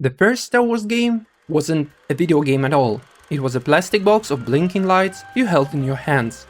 The first Star Wars game wasn't a video game at all. It was a plastic box of blinking lights you held in your hands.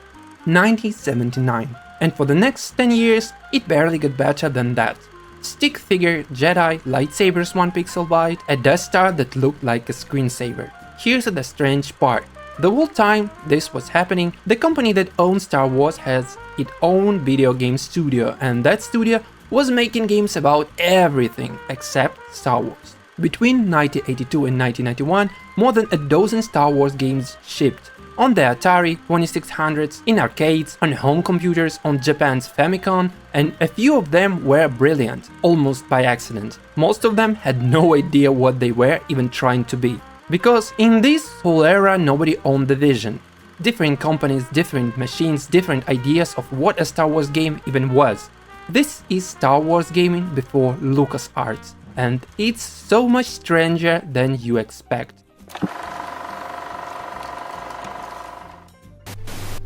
1979. And for the next 10 years, it barely got better than that. Stick figure, Jedi, lightsabers 1 pixel wide, a Death Star that looked like a screensaver. Here's the strange part. The whole time this was happening, the company that owns Star Wars has its own video game studio, and that studio was making games about everything except Star Wars. Between 1982 and 1991, more than a dozen Star Wars games shipped. On the Atari 2600s, in arcades, on home computers, on Japan's Famicom, and a few of them were brilliant, almost by accident. Most of them had no idea what they were even trying to be. Because in this whole era nobody owned the vision. Different companies, different machines, different ideas of what a Star Wars game even was. This is Star Wars gaming before LucasArts, and it's so much stranger than you expect.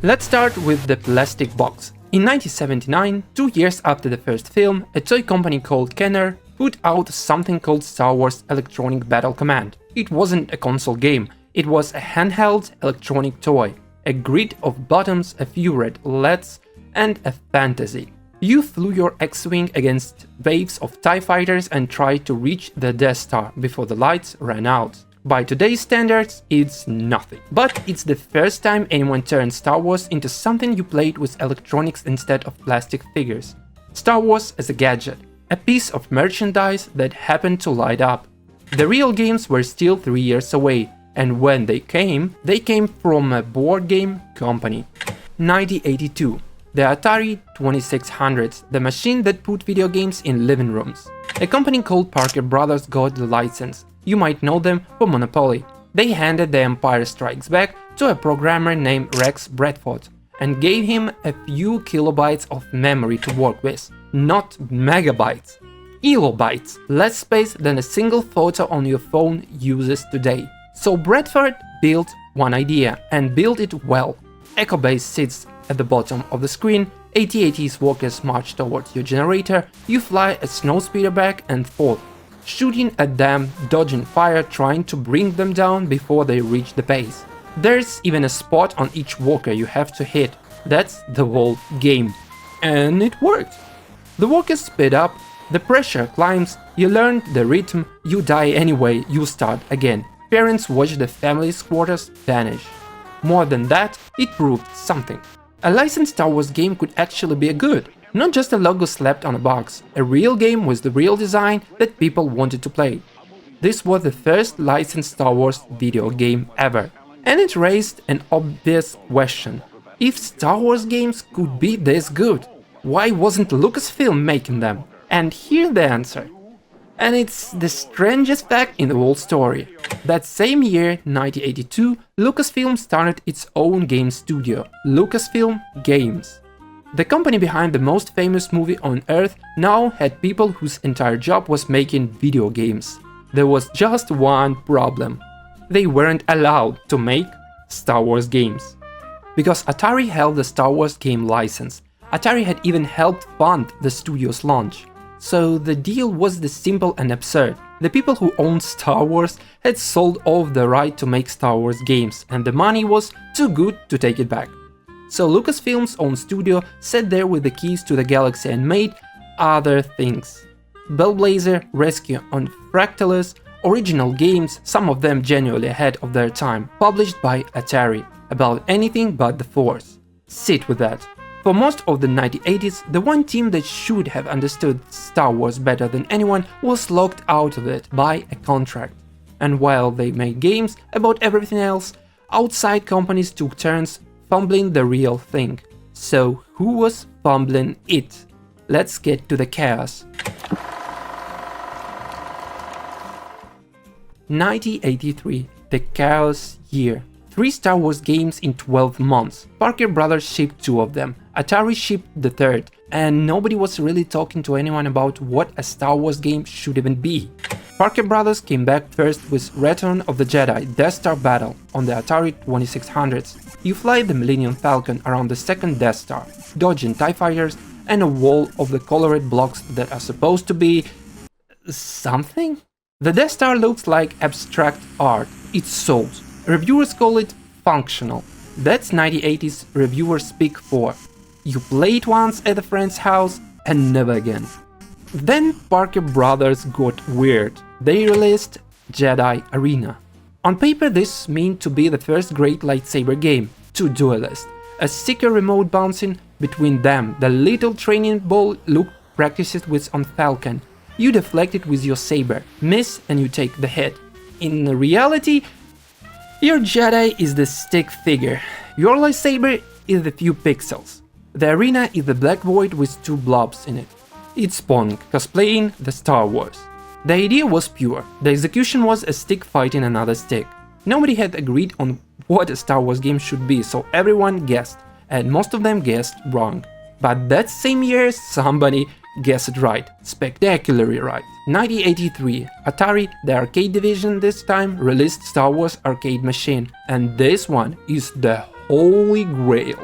Let's start with the plastic box. In 1979, 2 years after the first film, a toy company called Kenner put out something called Star Wars Electronic Battle Command. It wasn't a console game, it was a handheld electronic toy, a grid of buttons, a few red LEDs, and a fantasy. You flew your X-Wing against waves of TIE fighters and tried to reach the Death Star before the lights ran out. By today's standards, it's nothing. But it's the first time anyone turned Star Wars into something you played with electronics instead of plastic figures. Star Wars as a gadget, a piece of merchandise that happened to light up. The real games were still 3 years away, and when they came from a board game company. 1982. The Atari 2600s, the machine that put video games in living rooms. A company called Parker Brothers got the license. You might know them for Monopoly. They handed the Empire Strikes Back to a programmer named Rex Bradford and gave him a few kilobytes of memory to work with, not megabytes. Kilobytes, less space than a single photo on your phone uses today. So Bradford built one idea and built it well. Echo Base sits at the bottom of the screen, AT-AT's walkers march towards your generator, you fly a snowspeeder back and forth, shooting at them, dodging fire, trying to bring them down before they reach the base. There's even a spot on each walker you have to hit. That's the whole game. And it worked. The walkers speed up, the pressure climbs, you learn the rhythm, you die anyway, you start again. Parents watch the family's quarters vanish. More than that, it proved something. A licensed Star Wars game could actually be good, not just a logo slapped on a box, a real game with the real design that people wanted to play. This was the first licensed Star Wars video game ever, and it raised an obvious question. If Star Wars games could be this good, why wasn't Lucasfilm making them? And here's the answer. And it's the strangest fact in the whole story. That same year, 1982, Lucasfilm started its own game studio, Lucasfilm Games. The company behind the most famous movie on Earth now had people whose entire job was making video games. There was just one problem. They weren't allowed to make Star Wars games. Because Atari held the Star Wars game license. Atari had even helped fund the studio's launch. So the deal was simple and absurd. The people who owned Star Wars had sold off the right to make Star Wars games, and the money was too good to take it back. So Lucasfilm's own studio sat there with the keys to the galaxy and made other things. Bellblazer, Rescue on Fractalus, original games, some of them genuinely ahead of their time, published by Atari, about anything but the Force. Sit with that. For most of the 1980s, the one team that should have understood Star Wars better than anyone was locked out of it by a contract. And while they made games about everything else, outside companies took turns fumbling the real thing. So who was fumbling it? Let's get to the chaos. 1983, the chaos year. 3 Star Wars games in 12 months. Parker Brothers shipped 2 of them, Atari shipped the 3rd, and nobody was really talking to anyone about what a Star Wars game should even be. Parker Brothers came back first with Return of the Jedi Death Star Battle on the Atari 2600s. You fly the Millennium Falcon around the 2nd Death Star, dodging TIE fighters and a wall of the colored blocks that are supposed to be... something? The Death Star looks like abstract art, it's sold. Reviewers call it functional. That's 1980s reviewers speak for. You play it once at a friend's house and never again. Then Parker Brothers got weird. They released Jedi Arena. On paper this meant to be the first great lightsaber game, two duelists, a sicker remote bouncing between them, the little training ball Luke practices with on Falcon. You deflect it with your saber, miss and you take the hit. In reality, your Jedi is the stick figure, your lightsaber is the few pixels. The arena is the black void with two blobs in it. It's Pong, cosplaying the Star Wars. The idea was pure, the execution was a stick fighting another stick. Nobody had agreed on what a Star Wars game should be, so everyone guessed, and most of them guessed wrong. But that same year, somebody guessed it right, spectacularly right. 1983, Atari, the arcade division this time, released Star Wars arcade machine, and this one is the holy grail.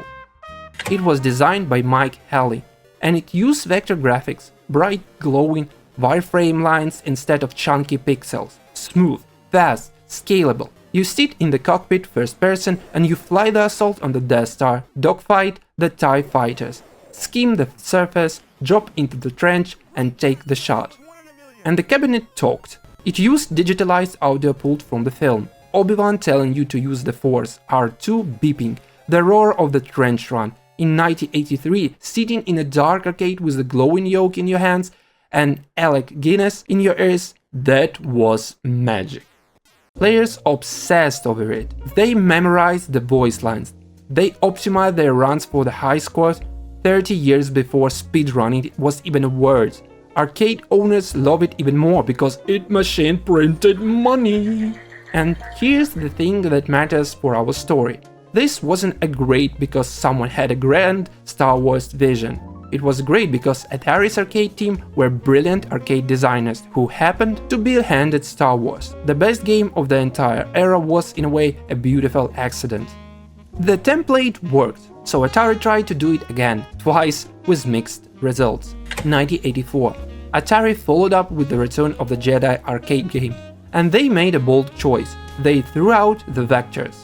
It was designed by Mike Halley, and it used vector graphics, bright, glowing, wireframe lines instead of chunky pixels. Smooth, fast, scalable. You sit in the cockpit first person and you fly the assault on the Death Star, dogfight the TIE fighters, skim the surface, drop into the trench and take the shot. And the cabinet talked. It used digitalized audio pulled from the film, Obi-Wan telling you to use the Force, R2 beeping, the roar of the trench run. In 1983, sitting in a dark arcade with a glowing yoke in your hands and Alec Guinness in your ears, that was magic. Players obsessed over it. They memorized the voice lines. They optimized their runs for the high scores 30 years before speedrunning was even a word. Arcade owners love it even more because it machine printed money. And here's the thing that matters for our story. This wasn't a great because someone had a grand Star Wars vision. It was great because Atari's arcade team were brilliant arcade designers who happened to be handed Star Wars. The best game of the entire era was, in a way, a beautiful accident. The template worked, so Atari tried to do it again, twice with mixed results. 1984. Atari followed up with the return of the Jedi arcade game, and they made a bold choice. They threw out the vectors.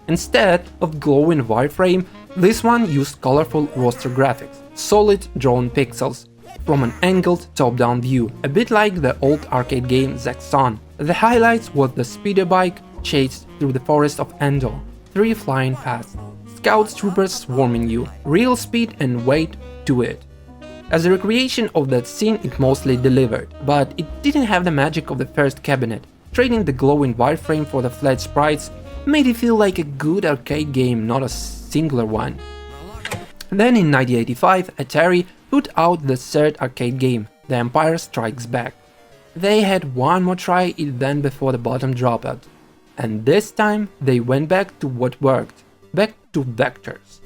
Instead of glowing wireframe, this one used colorful raster graphics, solid drawn pixels, from an angled top-down view, a bit like the old arcade game Zaxxon. The highlights was the speeder bike chased through the forest of Endor, 3 flying past, scout troopers swarming you, real speed and weight to it. As a recreation of that scene it mostly delivered, but it didn't have the magic of the first cabinet. Trading the glowing wireframe for the flat sprites made it feel like a good arcade game, not a singular one. Then in 1985, Atari put out the third arcade game, The Empire Strikes Back. They had one more try it then before the bottom dropout. And this time they went back to what worked, back to vectors.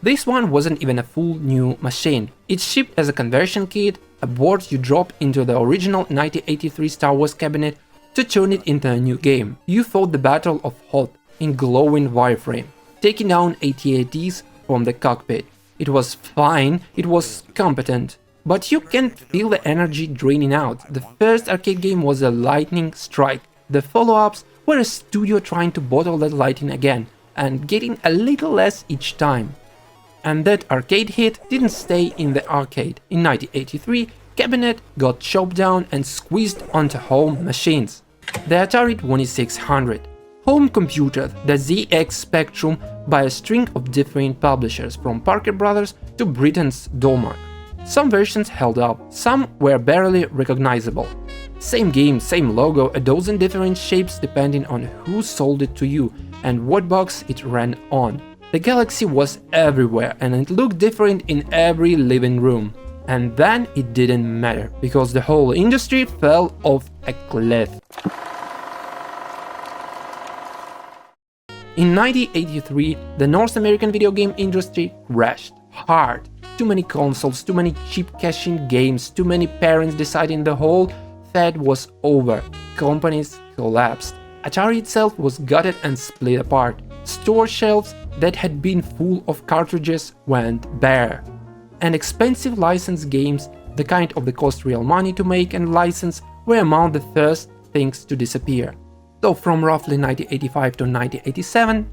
This one wasn't even a full new machine. It shipped as a conversion kit, a board you drop into the original 1983 Star Wars cabinet to turn it into a new game. You fought the Battle of Hoth in glowing wireframe, taking down AT-ATs from the cockpit. It was fine, it was competent, but you can feel the energy draining out. The first arcade game was a lightning strike. The follow-ups were a studio trying to bottle that lightning again and getting a little less each time. And that arcade hit didn't stay in the arcade. In 1983, cabinet got chopped down and squeezed onto home machines. The Atari 2600. Home computed the ZX Spectrum by a string of different publishers, from Parker Brothers to Britain's Dolmark. Some versions held up, some were barely recognizable. Same game, same logo, a dozen different shapes depending on who sold it to you and what box it ran on. The Galaxy was everywhere and it looked different in every living room. And then it didn't matter, because the whole industry fell off a cliff. In 1983, the North American video game industry crashed hard. Too many consoles, too many cheap cash-in games, too many parents deciding the whole fad was over. Companies collapsed. Atari itself was gutted and split apart. Store shelves that had been full of cartridges went bare. And expensive licensed games, the kind of that cost real money to make and license, were among the first things to disappear. So from roughly 1985 to 1987,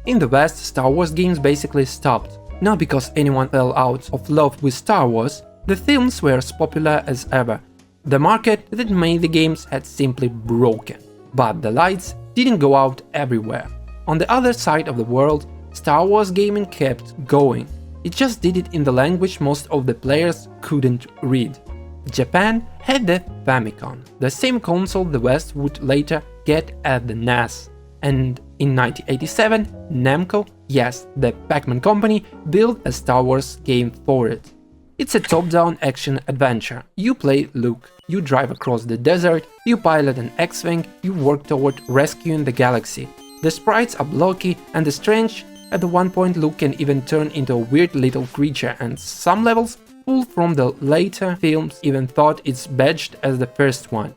in the West, Star Wars games basically stopped. Not because anyone fell out of love with Star Wars, the films were as popular as ever. The market that made the games had simply broken. But the lights didn't go out everywhere. On the other side of the world, Star Wars gaming kept going. It just did it in the language most of the players couldn't read. Japan had the Famicom, the same console the West would later get at the NES. And in 1987, Namco, yes, the Pac-Man company, built a Star Wars game for it. It's a top-down action adventure. You play Luke, you drive across the desert, you pilot an X-Wing, you work toward rescuing the galaxy. The sprites are blocky and strange. At one point Luke can even turn into a weird little creature, and some levels, pulled from the later films, even thought it's badged as the first one.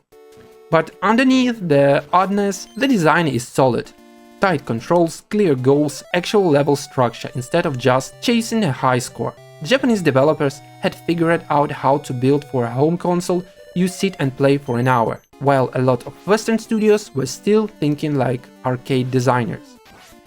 But underneath the oddness, the design is solid. Tight controls, clear goals, actual level structure instead of just chasing a high score. Japanese developers had figured out how to build for a home console you sit and play for an hour, while a lot of Western studios were still thinking like arcade designers.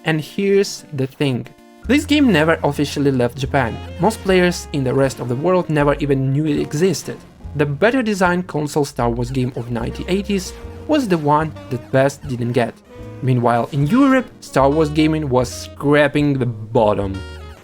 And here's the thing. This game never officially left Japan. Most players in the rest of the world never even knew it existed. The better designed console Star Wars game of 1980s was the one that West didn't get. Meanwhile, in Europe, Star Wars gaming was scraping the bottom.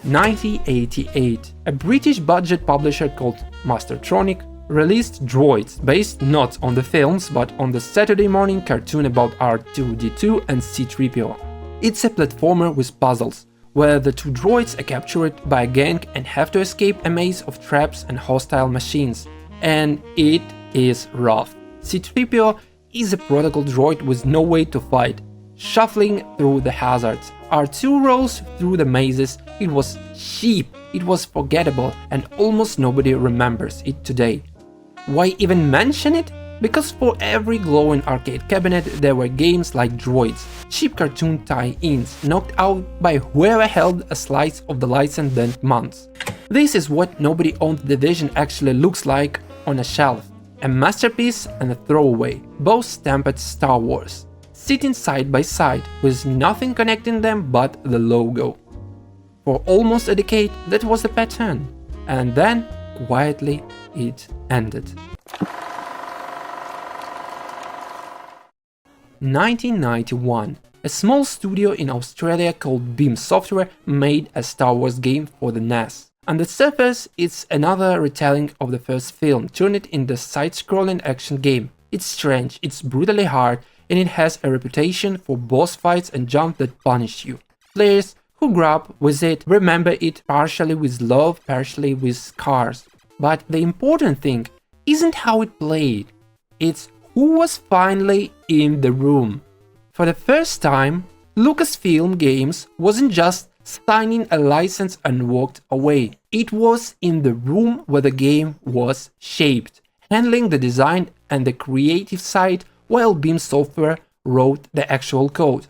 1988, a British budget publisher called Mastertronic released Droids, based not on the films but on the Saturday morning cartoon about R2-D2 and C-3PO. It's a platformer with puzzles, where the two droids are captured by a gang and have to escape a maze of traps and hostile machines. And it is rough. C-3PO is a protocol droid with no way to fight, shuffling through the hazards. R2 rolls through the mazes. It was cheap, it was forgettable, and almost nobody remembers it today. Why even mention it? Because for every glowing arcade cabinet there were games like Droids, cheap cartoon tie-ins, knocked out by whoever held a slice of the license that month. This is what nobody owned division actually looks like on a shelf. A masterpiece and a throwaway, both stamped Star Wars, sitting side by side with nothing connecting them but the logo. For almost a decade that was the pattern, and then quietly it ended. 1991. A small studio in Australia called Beam Software made a Star Wars game for the NES. On the surface, it's another retelling of the first film, turned into a side-scrolling action game. It's strange, it's brutally hard, and it has a reputation for boss fights and jumps that punish you. Players who grew up with it remember it partially with love, partially with scars. But the important thing isn't how it played, it's who was finally in the room. For the first time, Lucasfilm Games wasn't just signing a license and walked away. It was in the room where the game was shaped, handling the design and the creative side while Beam Software wrote the actual code.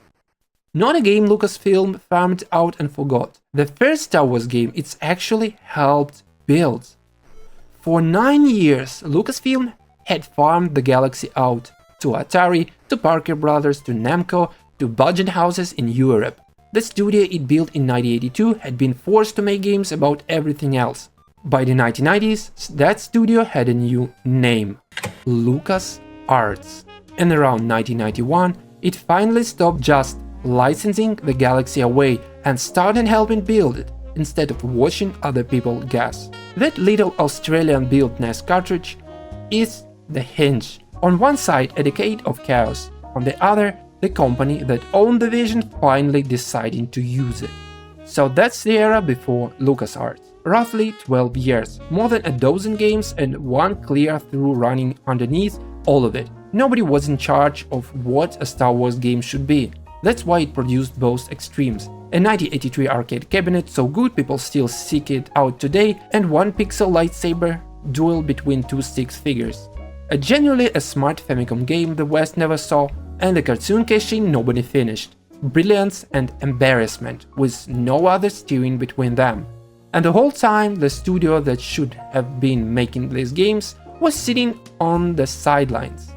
Not a game Lucasfilm farmed out and forgot. The first Star Wars game it's actually helped build. For 9 years, Lucasfilm had farmed the galaxy out, to Atari, to Parker Brothers, to Namco, to budget houses in Europe. The studio it built in 1982 had been forced to make games about everything else. By the 1990s, that studio had a new name, LucasArts. And around 1991, it finally stopped just licensing the galaxy away and started helping build it, instead of watching other people guess. That little Australian-built NES cartridge is the hinge. On one side, a decade of chaos. On the other, the company that owned the vision finally deciding to use it. So that's the era before LucasArts. Roughly 12 years, more than a dozen games and one clear through running underneath all of it. Nobody was in charge of what a Star Wars game should be. That's why it produced both extremes. A 1983 arcade cabinet so good people still seek it out today, and one pixel lightsaber duel between two stick figures. Genuinely a smart Famicom game the West never saw, and the cartoon cache-in nobody finished. Brilliance and embarrassment, with no other steering between them. And the whole time, the studio that should have been making these games was sitting on the sidelines.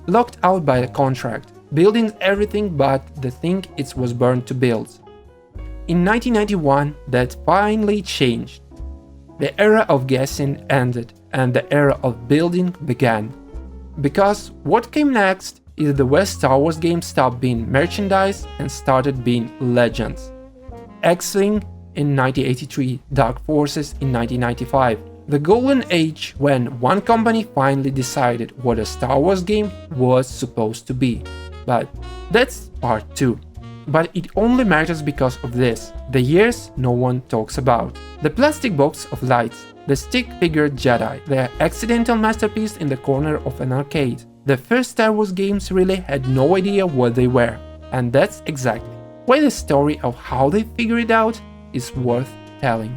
locked out by a contract, building everything but the thing it was burned to build. In 1991, that finally changed. The era of guessing ended and the era of building began. Because what came next is the way Star Wars games stopped being merchandise and started being legends. X-Wing in 1983, Dark Forces in 1995. The golden age when one company finally decided what a Star Wars game was supposed to be. But that's part 2. But it only matters because of this, the years no one talks about. The plastic box of lights, the stick figure Jedi, the accidental masterpiece in the corner of an arcade. The first Star Wars games really had no idea what they were, and that's exactly why the story of how they figured it out is worth telling.